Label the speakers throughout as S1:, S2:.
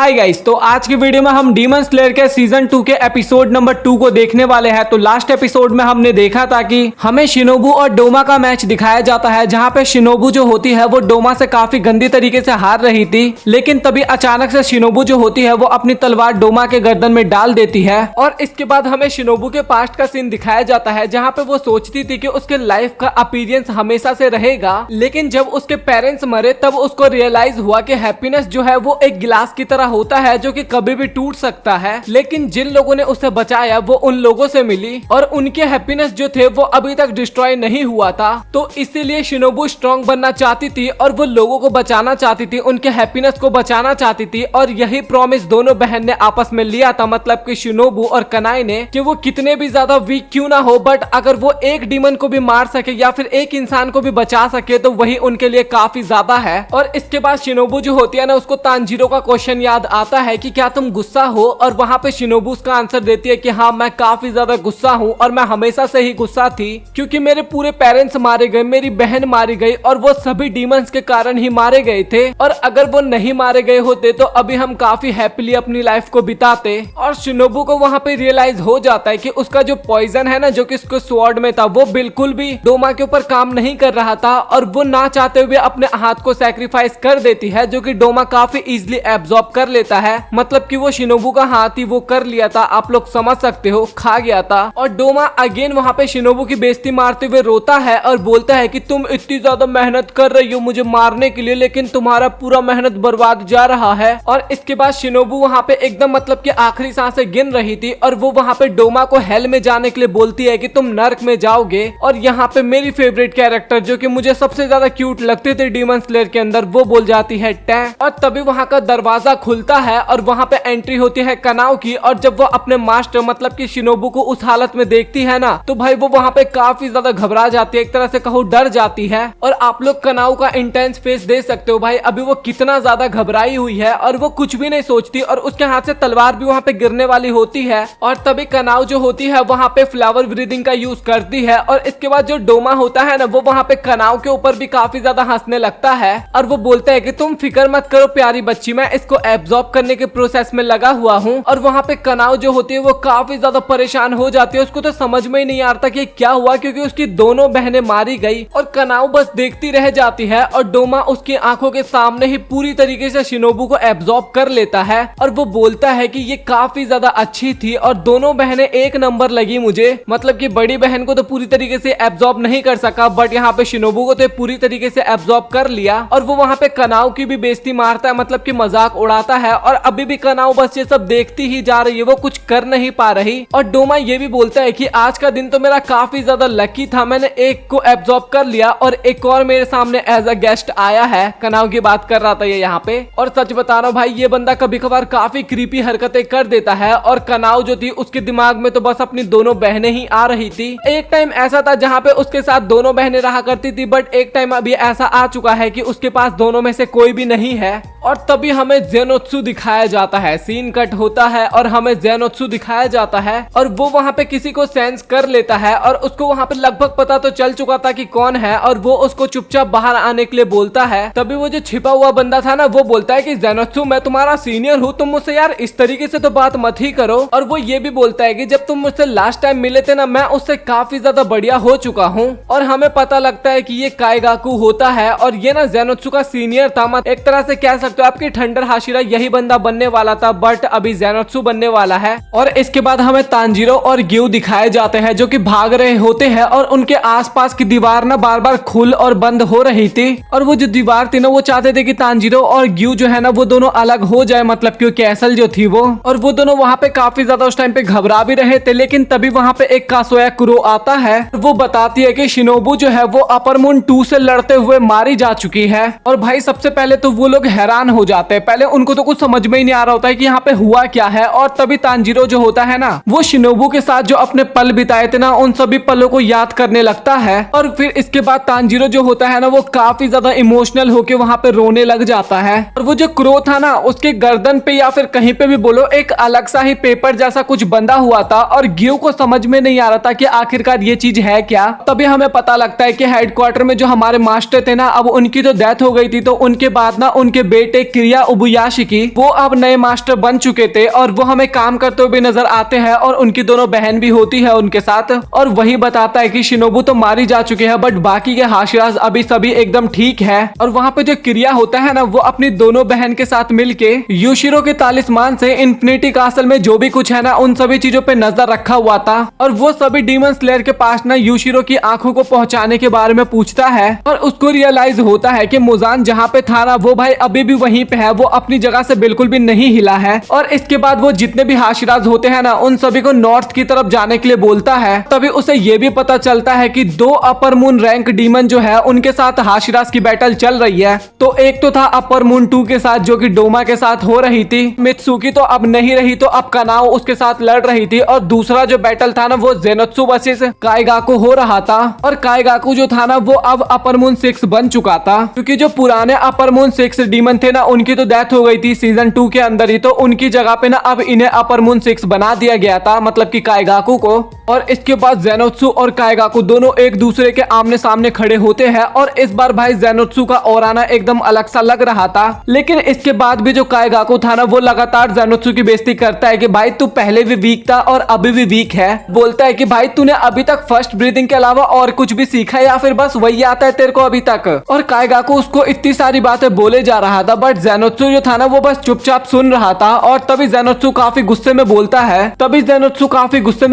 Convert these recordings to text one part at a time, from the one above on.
S1: Hi guys, तो आज की वीडियो में हम डीमन स्लेयर के सीजन 2 के एपिसोड नंबर 2 को देखने वाले हैं। तो लास्ट एपिसोड में हमने देखा था कि हमें शिनोबू और डोमा का मैच दिखाया जाता है, जहां पे शिनोबू जो होती है वो डोमा से काफी गंदी तरीके से हार रही थी। लेकिन तभी अचानक से शिनोबू जो होती है वो अपनी तलवार डोमा के गर्दन में डाल देती है और इसके बाद हमें शिनोबू के पास्ट का सीन दिखाया जाता है, जहाँ पे वो सोचती थी कि उसके लाइफ का अपीरियंस हमेशा से रहेगा। लेकिन जब उसके पेरेंट्स मरे तब उसको रियलाइज हुआ कि हैप्पीनेस जो है वो एक गिलास की तरह होता है जो कि कभी भी टूट सकता है। लेकिन जिन लोगों ने उसे बचाया वो उन लोगों से मिली और उनके हैप्पीनेस जो थे वो अभी तक डिस्ट्रॉय नहीं हुआ था। तो इसीलिए शिनोबू स्ट्रॉन्ग बनना चाहती थी और वो लोगों को बचाना चाहती थी, उनके हैप्पीनेस को बचाना चाहती थी। और यही प्रॉमिस दोनों बहन ने आपस में लिया था, मतलब कि शिनोबू और कनाई ने, कि वो कितने भी ज्यादा वीक क्यों ना हो, बट अगर वो एक डीमन को भी मार सके या फिर एक इंसान को भी बचा सके तो वही उनके लिए काफी ज्यादा है। और इसके बाद शिनोबू जो होती है ना, उसको तांजीरो का क्वेश्चन याद आता है कि क्या तुम गुस्सा हो, और वहां पे शिनोबू उसका आंसर देती है कि हाँ, मैं काफी ज्यादा गुस्सा हूँ और मैं हमेशा से ही गुस्सा थी, क्योंकि मेरे पूरे पेरेंट्स मारे गए, मेरी बहन मारी गई और वो सभी डीमंस के कारण ही मारे गए थे। और अगर वो नहीं मारे गए होते तो अभी हम काफी हैप्पीली अपनी लाइफ को बिताते। और शिनोबू को वहां पे रियलाइज हो जाता है कि उसका जो पॉइजन है ना, जो कि उसके स्वॉर्ड में था, वो बिल्कुल भी डोमा के ऊपर काम नहीं कर रहा था और वो ना चाहते हुए अपने हाथ को सैक्रिफाइस कर देती है, जो कि डोमा काफी इजीली एब्जॉर्ब कर लेता है। मतलब कि वो शिनोबू का हाथ ही वो कर लिया था, आप लोग समझ सकते हो, खा गया था। और डोमा अगेन वहां पे शिनोबू की बेइज्जती मारते हुए रोता है और बोलता है कि तुम इतनी ज्यादा मेहनत कर रही हो मुझे मारने के लिए, लेकिन तुम्हारा पूरा मेहनत बर्बाद जा रहा है। और इसके बाद शिनोबू वहां पे एकदम मतलब कि आखिरी सांसें गिन रही थी और वो वहां पे डोमा को हेल में जाने के लिए बोलती है कि तुम नर्क में जाओगे। और यहाँ पे मेरी फेवरेट कैरेक्टर, जो कि मुझे सबसे ज्यादा क्यूट लगते थे डीमन स्लेयर के अंदर, वो बोल जाती है टैं। और तभी वहां का दरवाजा खुलता है और वहां पे एंट्री होती है कनाओ की। और जब वो अपने मास्टर मतलब कि शिनोबू को उस हालत में देखती है ना, तो भाई वो वहां पे काफी ज्यादा घबरा जाती है, एक तरह से कहो डर जाती है। और आप लोग कनाओ का इंटेंस फेस दे सकते हो भाई, अभी वो कितना ज्यादा घबराई हुई है और वो कुछ भी नहीं सोचती और उसके हाथ से तलवार भी वहां पे गिरने वाली होती है। और तभी कनाओ जो होती है वहां पे फ्लावर ब्रीदिंग का यूज करती है। और इसके बाद जो डोमा होता है ना, वो वहां पे कनाओ के ऊपर भी काफी ज्यादा हंसने लगता है और वो बोलता है कि तुम फिक्र मत करो प्यारी बच्ची, मैं इसको एब्जॉर्ब करने के प्रोसेस में लगा हुआ हूँ। और वहां पे कनाओ जो होती है वो काफी ज्यादा परेशान हो जाती है, उसको तो समझ में ही नहीं आता कि क्या हुआ, क्योंकि उसकी दोनों बहनें मारी गई और कनाओ बस देखती रह जाती है। और डोमा उसकी आंखों के सामने ही पूरी तरीके से शिनोबू को एब्जॉर्ब कर लेता है और वो बोलता है कि ये काफी ज्यादा अच्छी थी और दोनों बहनें एक नंबर लगी मुझे। मतलब कि बड़ी बहन को तो पूरी तरीके से एब्जॉर्ब नहीं कर सका, बट यहाँ पे शिनोबू को तो पूरी तरीके से एब्जॉर्ब कर लिया। और वो वहां पे कनाओ की भी बेइज्जती मारता है, मतलब कि मजाक उड़ाता है। और अभी भी कनाओ बस ये सब देखती ही जा रही है, वो कुछ कर नहीं पा रही। और डोमा ये भी बोलता है कि आज का दिन तो मेरा काफी ज्यादा लकी था, मैंने एक को एब्जॉर्ब कर लिया और एक और मेरे सामने एज अ गेस्ट आया है। कनाओ की बात कर रहा था ये यहाँ पे। और सच बता रहा हूँ भाई, ये बंदा कभी कभार काफी क्रीपी हरकतें कर देता है। और कनाओ जो थी उसके दिमाग में तो बस अपनी दोनों बहनें ही आ रही थी। एक टाइम ऐसा था जहाँ पे उसके साथ दोनों बहनें रहा करती थी, बट एक टाइम अभी ऐसा आ चुका है कि उसके पास दोनों में से कोई भी नहीं है। और तभी हमें ज़ेनोत्सु दिखाया जाता है, सीन कट होता है और हमें ज़ेनोत्सु दिखाया जाता है और वो वहां पे किसी को सेंस कर लेता है और उसको वहां पे लगभग पता तो चल चुका था कि कौन है, और वो उसको चुपचाप बाहर आने के लिए बोलता है। तभी वो जो छिपा हुआ बंदा था ना, वो बोलता है कि ज़ेनोत्सु मैं तुम्हारा सीनियर हूँ, तुम मुझसे यार इस तरीके से तो बात मत ही करो। और वो ये भी बोलता है कि जब तुम मुझसे लास्ट टाइम मिले थे ना, मैं उससे काफी ज्यादा बढ़िया हो चुका हूँ। और हमें पता लगता है कि ये काइगाकू होता है और ये ना ज़ेनोत्सु का सीनियर था। एक तरह से कह सकते हो आपकी थंडर हाशिरा यही बंदा बनने वाला था, बट अभी ज़ेनोत्सु बनने वाला है। और इसके बाद हमें तांजीरो और ग्यू दिखाए जाते हैं जो कि भाग रहे होते हैं और उनके आसपास की दीवार ना बार बार खुल और बंद हो रही थी। और वो जो दीवार थी ना, वो चाहते थे कि तांजीरो और ग्यू जो है ना वो दोनों अलग हो जाए, मतलब कि कैसल जो थी वो। और वो दोनों वहां पे काफी ज्यादा उस टाइम पे घबरा भी रहे थे। लेकिन तभी वहां पे एक कासोया कुरो आता है, वो बताती है कि शिनोबू जो है वो अपर मून 2 से लड़ते हुए मारी जा चुकी है। और भाई सबसे पहले तो वो लोग हैरान हो जाते हैं, पहले उनको तो कुछ समझ में ही नहीं आ रहा होता है कि यहाँ पे हुआ क्या है। और तभी तांजीरो जो होता है ना, वो शिनोबू के साथ जो अपने पल बिताए थे ना, उन सभी पलों को याद करने लगता है। और फिर इसके बाद तांजीरो जो होता है ना, वो काफी ज्यादा इमोशनल होके वहां पे रोने लग जाता है। और वो जो क्रो था ना, उसके गर्दन पे या फिर कहीं पे भी बोलो एक अलग सा ही पेपर जैसा कुछ बंधा हुआ था और ग्यू को समझ में नहीं आ रहा था कि आखिरकार ये चीज है क्या। तभी हमें पता लगता है कि हेडक्वार्टर में जो हमारे मास्टर थे ना, अब उनकी तो डेथ हो गई थी, तो उनके बाद ना उनके बेटे क्रिया उबुयाशी की वो अब नए मास्टर बन चुके थे और वो हमें काम करते हुए नजर आते हैं और उनकी दोनों बहन भी होती है उनके साथ। और वही बताता है कि शिनोबू तो मारी जा चुकी है बट बाकी के हाशिराज अभी सभी एकदम ठीक है। और वहाँ पे जो क्रिया होता है ना वो अपनी दोनों बहन के साथ मिलके यूशिरो के तालिस्मान से इन्फिनिटी कासल में जो भी कुछ है ना उन सभी चीजों पे नजर रखा हुआ था। और वो सभी डीमन स्लेयर के पास ना यूशिरो की आंखों को पहुंचाने के बारे में पूछता है और उसको रियलाइज होता है कि मुजान जहाँ पे था ना वो भाई अभी भी वहीं पे है, वो अपनी जगह से बिल्कुल भी नहीं हिला है। और इसके बाद वो जितने भी हाशिराज होते हैं ना उन सभी को नॉर्थ की तरफ जाने के लिए बोलता है। तभी उसे ये भी पता चलता है कि 2 अपर मून रैंक डीमन जो है उनके साथ हाशिराज की बैटल चल रही है। तो एक तो था अपर मून 2 के साथ जो कि डोमा के साथ हो रही थी, मित्सुकी तो अब नहीं रही तो अब कानाओ उसके साथ लड़ रही थी। और दूसरा जो बैटल था ना वो जेनोत्सु वर्सेस काइगाकू हो रहा था। और काइगाकू जो था ना वो अब अपर मून 6 बन चुका था क्योंकि जो पुराने अपर मून 6 डीमन थे ना उनकी तो डेथ हो गई थी सीजन 2 के अंदर ही। तो उनकी जगह पे ना अब इन्हें अपर मून 6 बना दिया गया था, मतलब कि काइगाकू को। और इसके बाद जेनोत्सु और काइगाकू दोनों एक दूसरे के आमने सामने खड़े होते हैं। और इस बार भाई जेनोत्सु का औराना एकदम अलग सा लग रहा था, लेकिन इसके बाद भी जो काइगाकू था ना वो लगातार जेनोत्सु की बेइज्जती करता है कि भाई तू पहले भी वीक था और अभी भी वीक है। बोलता है कि भाई तूने अभी तक फर्स्ट ब्रीदिंग के अलावा और कुछ भी सीखा या फिर बस वही आता है तेरे को अभी तक। और काइगाकू उसको इतनी सारी बातें बोले जा रहा था बट जेनोत्सु जो था ना वो बस चुपचाप सुन रहा था। और तभी जेनोत्सु काफी गुस्से में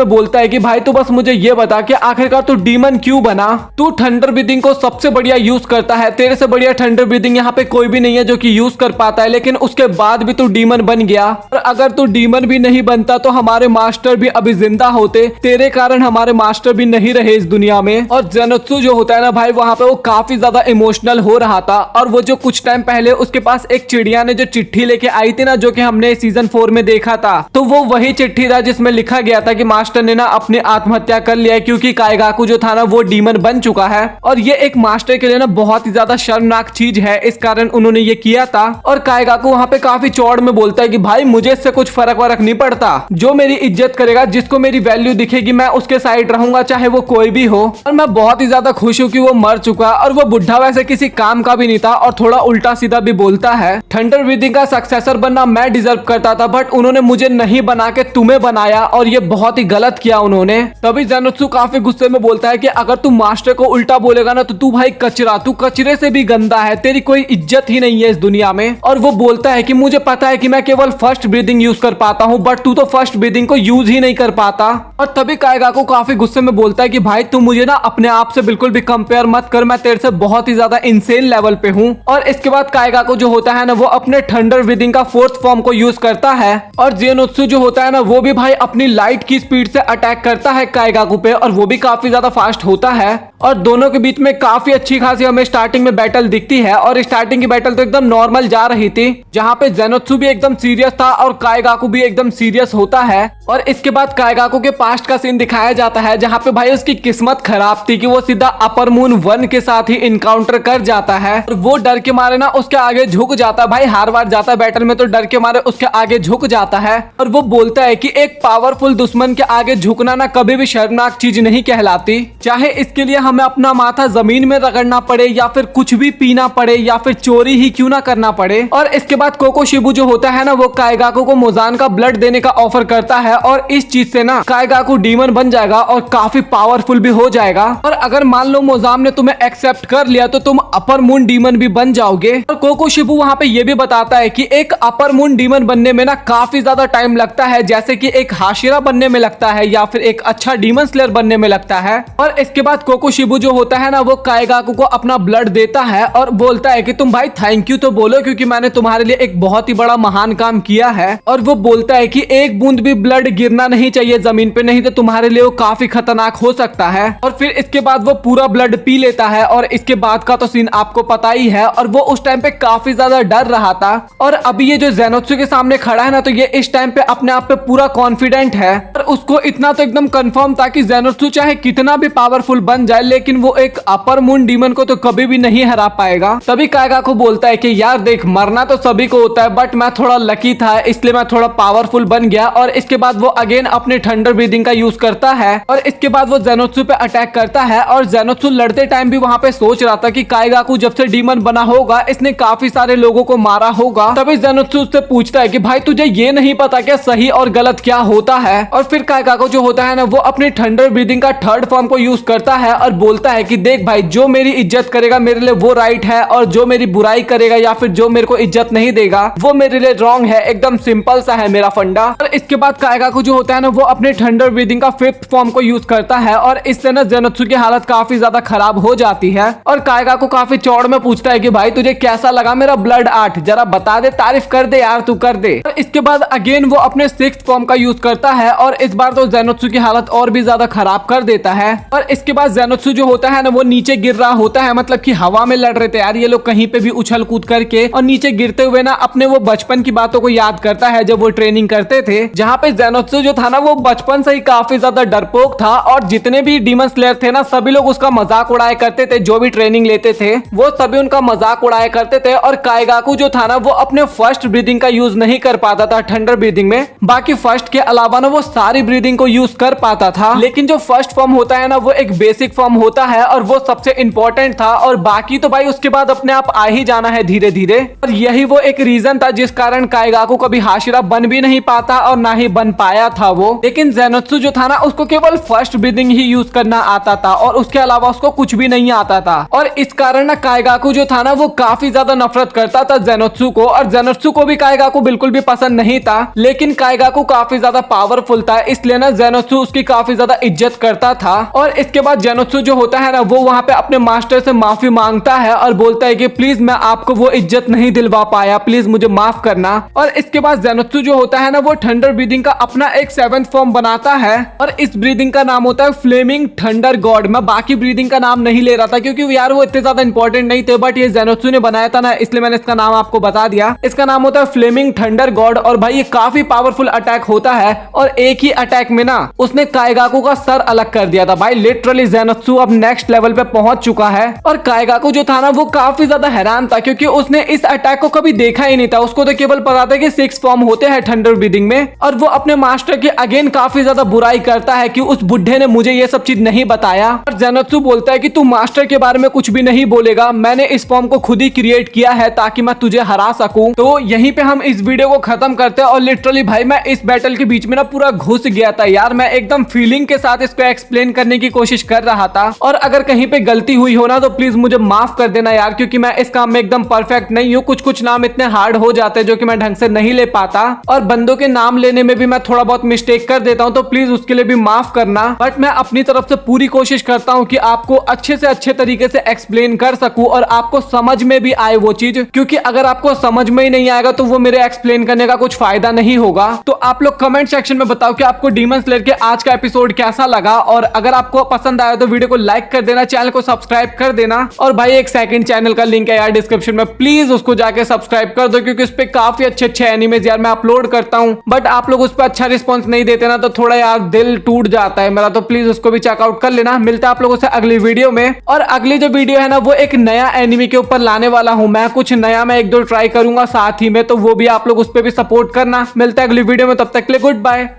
S1: बोलता है कि भाई तू बस मुझे ये बता कि आखिरकार तू डीमन क्यों बना? तू थंडर ब्रीदिंग को सबसे बढ़िया यूज करता है, तेरे से बढ़िया थंडर ब्रीदिंग यहाँ पे कोई भी नहीं है जो कि यूज कर पाता है, लेकिन उसके बाद भी तू डीमन बन गया। और अगर तू डीमन भी नहीं बनता तो हमारे मास्टर भी अभी जिंदा होते, तेरे कारण हमारे मास्टर भी नहीं रहे इस दुनिया में। और जेनोत्सु जो होता है ना भाई वहाँ पे वो काफी ज्यादा इमोशनल हो रहा था। और वो जो कुछ टाइम पहले उसके पास एक चिड़िया ने जो चिट्ठी लेके आई थी ना जो कि हमने सीजन 4 में देखा था, तो वो वही चिट्ठी था जिसमें लिखा गया था कि मास्टर ने ना अपनी आत्महत्या कर लिया है क्योंकि काइगाकू जो था ना वो डीमन बन चुका है। और ये एक मास्टर के लिए ना बहुत ही ज्यादा शर्मनाक चीज है, इस कारण उन्होंने ये किया था। और काइगाकू वहाँ पे काफी चौड़ में बोलता है कि भाई मुझे इससे कुछ फर्क नहीं पड़ता, जो मेरी इज्जत करेगा, जिसको मेरी वैल्यू दिखेगी मैं उसके साइड रहूंगा चाहे वो कोई भी हो। और मैं बहुत ही ज्यादा खुश हूँ कि वो मर चुका। और वो बुढ़ा वैसे किसी काम का भी नहीं था और थोड़ा उल्टा सीधा भी बोलता है। थंडर ब्रीदिंग का सक्सेसर बनना मैं डिजर्व करता था बट उन्होंने मुझे नहीं बना के तुम्हें बनाया और ये बहुत ही गलत किया उन्होंने। तभी जेनोत्सु काफी गुस्से में बोलता है कि अगर तू मास्टर को उल्टा बोलेगा ना तो तू भाई कचरा, तू कचरे से भी गंदा है, तेरी कोई इज्जत ही नहीं है इस दुनिया में। और वो बोलता है कि मुझे पता है कि मैं केवल फर्स्ट ब्रीदिंग यूज कर पाता हूँ बट तू तो फर्स्ट ब्रीदिंग को यूज ही नहीं कर पाता। और तभी काइगाकू काफी गुस्से में बोलता है कि भाई तू मुझे ना अपने आप से बिल्कुल भी कंपेयर मत कर, मैं तेरे से बहुत ही ज्यादा इंसेन लेवल पे हूँ। और इसके बाद काइगाकू जो होता है ना वो अपने थंडर ब्रीदिंग का 4th फॉर्म को यूज करता है। और जेनोत्सु जो होता है ना वो भी भाई अपनी लाइट की स्पीड से अटैक करता है काइगाकू पे और वो भी काफी ज्यादा फास्ट होता है। और दोनों के बीच में काफी अच्छी खासी हमें स्टार्टिंग में बैटल दिखती है। और स्टार्टिंग की बैटल तो एकदम नॉर्मल जा रही थी जहाँ पे जेनोत्सु भी एकदम सीरियस था और काइगाकू भी एकदम सीरियस होता है। और इसके बाद काइगाकू के पास्ट का सीन दिखाया जाता है जहाँ पे भाई उसकी किस्मत खराब थी कि वो सीधा अपर मून 1 के साथ ही इनकाउंटर कर जाता है। और वो डर के मारे ना उसके आगे झुक जाता है, भाई हार बार जाता है बैटल में तो डर के मारे उसके आगे झुक जाता है। और वो बोलता है कि एक पावरफुल दुश्मन के आगे झुकना ना कभी भी शर्मनाक चीज नहीं कहलाती, चाहे इसके लिए हमें अपना माथा जमीन में रगड़ना पड़े या फिर कुछ भी पीना पड़े या फिर चोरी ही क्यों ना करना पड़े। और इसके बाद कोकोशिबू जो होता है ना वो काइगाकू को मुजान का ब्लड देने का ऑफर करता है और इस चीज से ना काइगाकू डीमन बन जाएगा और काफी पावरफुल भी हो जाएगा। और अगर मान लो मोजाम ने तुम्हें एक्सेप्ट कर लिया तो तुम अपर मून डीमन भी बन जाओगे। और कोकोशिबू वहाँ पे ये भी बताता है कि एक अपर मून डीमन बनने में ना काफी ज्यादा टाइम लगता है, जैसे कि एक हाशिरा बनने में लगता है या फिर एक अच्छा डीमन स्लेयर बनने में लगता है। और इसके बाद कोकोशिबू जो होता है ना वो काइगाकू को अपना ब्लड देता है और बोलता है कि तुम भाई थैंक यू तो बोलो क्योंकि मैंने तुम्हारे लिए एक बहुत ही बड़ा महान काम किया है। और वो बोलता है कि एक बूंद भी ब्लड गिरना नहीं चाहिए जमीन पे, नहीं तो तुम्हारे लिए वो काफी खतरनाक हो सकता है। और फिर इसके बाद वो पूरा ब्लड पी लेता है और इसके बाद का तो सीन आपको पता ही है। और वो उस टाइम पे काफी ज्यादा डर रहा था। और अभी ये जो जेनोत्सु के सामने खड़ा है ना तो ये इस टाइम पे अपने आप पे पूरा कॉन्फिडेंट है। और उसको इतना तो एकदम कंफर्म था कि जेनोत्सु चाहे कितना भी पावरफुल बन जाए लेकिन वो एक अपर मून डीमन को तो कभी भी नहीं हरा पाएगा। तभी काइगाकू बोलता है कि यार देख मरना तो सभी को होता है बट मैं थोड़ा लकी था इसलिए मैं थोड़ा पावरफुल बन गया। और इसके बाद बाद वो अगेन अपने थंडर ब्रीदिंग का यूज करता है और इसके बाद वो ज़ेनोत्सु पे अटैक करता है। और ज़ेनोत्सु लड़ते टाइम भी वहाँ पे सोच रहा था कि काइगाकू जब से डीमन बना होगा इसने काफी सारे लोगों को मारा होगा। तभी ज़ेनोत्सु उससे पूछता है कि भाई तुझे ये नहीं पता क्या सही और गलत क्या होता है। और फिर काइगाकू जो होता है ना वो अपनी थंडर ब्रीदिंग का थर्ड फॉर्म को यूज करता है और बोलता है कि देख भाई जो मेरी इज्जत करेगा मेरे लिए वो राइट है और जो मेरी बुराई करेगा या फिर जो मेरे को इज्जत नहीं देगा वो मेरे लिए रॉन्ग है। एकदम सिंपल सा है मेरा फंडा। और इसके बाद काइगाकू जो होता है ना वो अपने थंडर ब्रीदिंग का फिफ्थ फॉर्म को यूज करता है और इससे ना ज़ेनोत्सु की हालत काफी ज्यादा खराब हो जाती है। और काइगाकू काफी चौड़ में पूछता है कि भाई तुझे कैसा लगा मेरा ब्लड आर्ट, जरा बता दे, तारीफ कर दे यार, तू कर दे। और इसके बाद अगेन वो अपने सिक्स्थ फॉर्म का यूज करता है और इस बार तो ज़ेनोत्सु की हालत और भी ज्यादा खराब कर देता है। और इसके बाद ज़ेनोत्सु जो होता है ना वो नीचे गिर रहा होता है, मतलब कि हवा में लड़ रहे थे यार ये लोग कहीं पे भी उछल कूद करके, और नीचे गिरते हुए ना अपने वो बचपन की बातों को याद करता है जब वो ट्रेनिंग करते थे, जहाँ पे ज़ेनोत्सु जो था ना वो बचपन से ही काफी ज्यादा डरपोक था और जितने भी डीमन स्लेयर थे ना सभी लोग उसका मजाक उड़ाया करते थे। जो भी ट्रेनिंग लेते थे वो सभी उनका मजाक उड़ाया करते थे। और काइगाकू जो था ना वो अपने फर्स्ट ब्रीदिंग का यूज नहीं कर पाता था थंडर ब्रीदिंग में, बाकी फर्स्ट के अलावा ना वो सारी ब्रीदिंग को यूज कर पाता था। लेकिन जो फर्स्ट फॉर्म होता है ना वो एक बेसिक फॉर्म होता है और वो सबसे इंपॉर्टेंट था और बाकी तो भाई उसके बाद अपने आप आ ही जाना है धीरे धीरे। और यही वो एक रीजन था जिस कारण काइगाकू कभी हाशिरा बन भी नहीं पाता और ना ही बन पाया था वो। लेकिन ज़ेनोत्सु जो था ना उसको केवल फर्स्ट ब्रीदिंग ही यूज करना आता था और उसके अलावा उसको कुछ भी नहीं आता था। और इस कारण ना काइगाकू जो था ना वो काफी ज्यादा नफरत करता था ज़ेनोत्सु को, और ज़ेनोत्सु को भी काइगाकू बिल्कुल भी पसंद नहीं था। लेकिन काइगाकू काफी ज्यादा पावरफुल था इसलिए ना ज़ेनोत्सु उसकी काफी ज्यादा इज्जत करता था। और इसके बाद ज़ेनोत्सु जो होता है ना वो वहाँ पे अपने मास्टर से माफी मांगता है और बोलता है कि प्लीज मैं आपको वो इज्जत नहीं दिलवा पाया, प्लीज मुझे माफ करना। और इसके बाद ज़ेनोत्सु जो होता है ना वो थंडर ब्रीदिंग का अपना एक सेवेंथ फॉर्म बनाता है और इस ब्रीदिंग का नाम होता है फ्लेमिंग थंडर गॉड। मैं बाकी ब्रीदिंग का नाम नहीं ले रहा था क्योंकि यार वो इतने ज्यादा इंपॉर्टेंट नहीं थे, बट ये ज़ेनोत्सु ने बनाया था ना इसलिए मैंने इसका नाम आपको बता दिया। इसका नाम होता है फ्लेमिंग थंडर गॉड और भाई ये काफी पावरफुल अटैक होता है और एक ही अटैक में ना उसने काइगाकू का सर अलग कर दिया था। भाई लिटरली ज़ेनोत्सु अब नेक्स्ट लेवल पे पहुंच चुका है। और काइगाकू जो था ना वो काफी ज्यादा हैरान था क्योंकि उसने इस अटैक को कभी देखा ही नहीं था। उसको तो केवल पता था कि 6 फॉर्म होते हैं थंडर ब्रीदिंग में, और वो अपने मास्टर की अगेन काफी ज्यादा बुराई करता है कि उस बुढ़े ने मुझे ये सब चीज नहीं बताया। और ज़ेनोत्सु बोलता है कि तू मास्टर के बारे में कुछ भी नहीं बोलेगा, मैंने इस फॉर्म को खुद ही क्रिएट किया है ताकि मैं तुझे हरा सकूं। तो यहीं पे हम इस वीडियो को खत्म करते हैं। और लिटरली भाई मैं इस बैटल के बीच में ना पूरा घुस गया था यार, मैं एकदम फीलिंग के साथ इसको एक्सप्लेन करने की कोशिश कर रहा था। और अगर कहीं पे गलती हुई हो ना तो प्लीज मुझे माफ कर देना यार, क्योंकि मैं इस काम में एकदम परफेक्ट नहीं हूँ। कुछ कुछ नाम इतने हार्ड हो जाते हैं जो कि मैं ढंग से नहीं ले पाता, और बंदों के नाम लेने में भी मैं थोड़ा बहुत मिस्टेक कर देता हूँ, तो प्लीज उसके लिए भी माफ करना। बट मैं अपनी तरफ से पूरी कोशिश करता हूँ कि आपको अच्छे से अच्छे तरीके से एक्सप्लेन कर सकूं और आपको समझ में भी आए वो चीज, क्योंकि अगर आपको समझ में ही नहीं आएगा तो वो मेरे एक्सप्लेन करने का कुछ फायदा नहीं होगा। तो आप लोग कमेंट सेक्शन में बताओ कि आपको डीमन स्लेयर के आज का एपिसोड कैसा लगा, और अगर आपको पसंद आया तो वीडियो को लाइक कर देना, चैनल को सब्सक्राइब कर देना। और भाई एक सेकंड चैनल का लिंक है यार डिस्क्रिप्शन में, प्लीज उसको जाके सब्सक्राइब कर दो क्योंकि उस पर काफी अच्छे अच्छे एनिमेज यार मैं अपलोड करता हूँ, बट आप लोग उस पर अच्छा रिस्पॉन्स नहीं देते ना तो थोड़ा यार दिल टूट जाता है मेरा। तो प्लीज उसको भी चेकआउट कर लेना। मिलता है आप लोगों से अगली वीडियो में, और अगली जो वीडियो है ना वो एक नया एनिमे के ऊपर लाने वाला हूँ मैं। कुछ नया मैं 1-2 ट्राई करूंगा साथ ही में, तो वो भी आप लोग उस पर भी सपोर्ट करना। मिलता है अगली वीडियो में, तब तक के लिए गुड बाय।